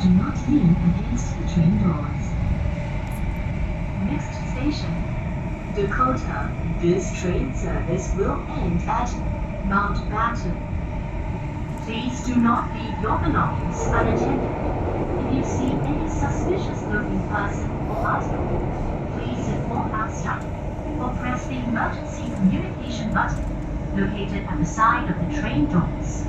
Do not lean against the train doors. Next station, Dakota. This train service will end at Mountbatten. Please do not leave your belongings unattended. If you see any suspicious-looking person or item, please inform our staff or press the emergency communication button located at the side of the train doors.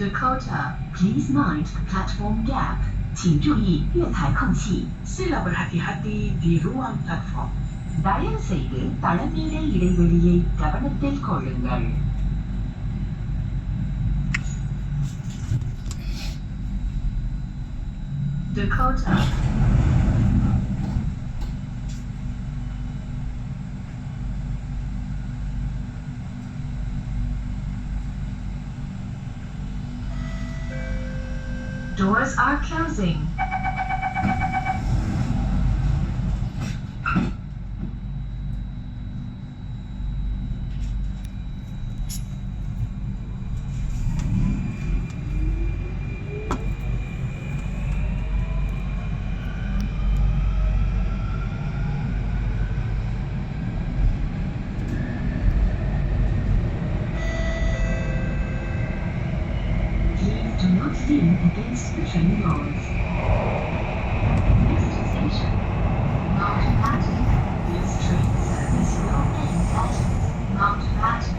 Dakota, please mind the platform gap. 请注意月台空隙。Sila berhati-hati di ruang platform. Daya செய்து தளமீத இடைவெளியை கவனத்தில் கொள்ளுங்கள். Dakota. Doors are closing. Do not lean against the train doors. Next station, Mountbatten. This train service will end at Mountbatten.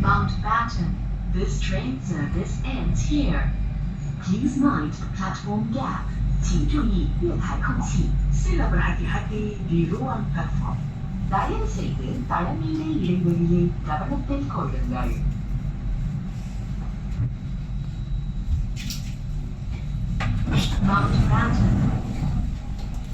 Mountbatten. This train service ends here. Please mind the platform gap. 请注意月台空隙. Sila berhati-hati di ruang platform. Daya செய்து தளமீத இடைவெளியை கவனத்தில் கொள்ளுங்கள். Mount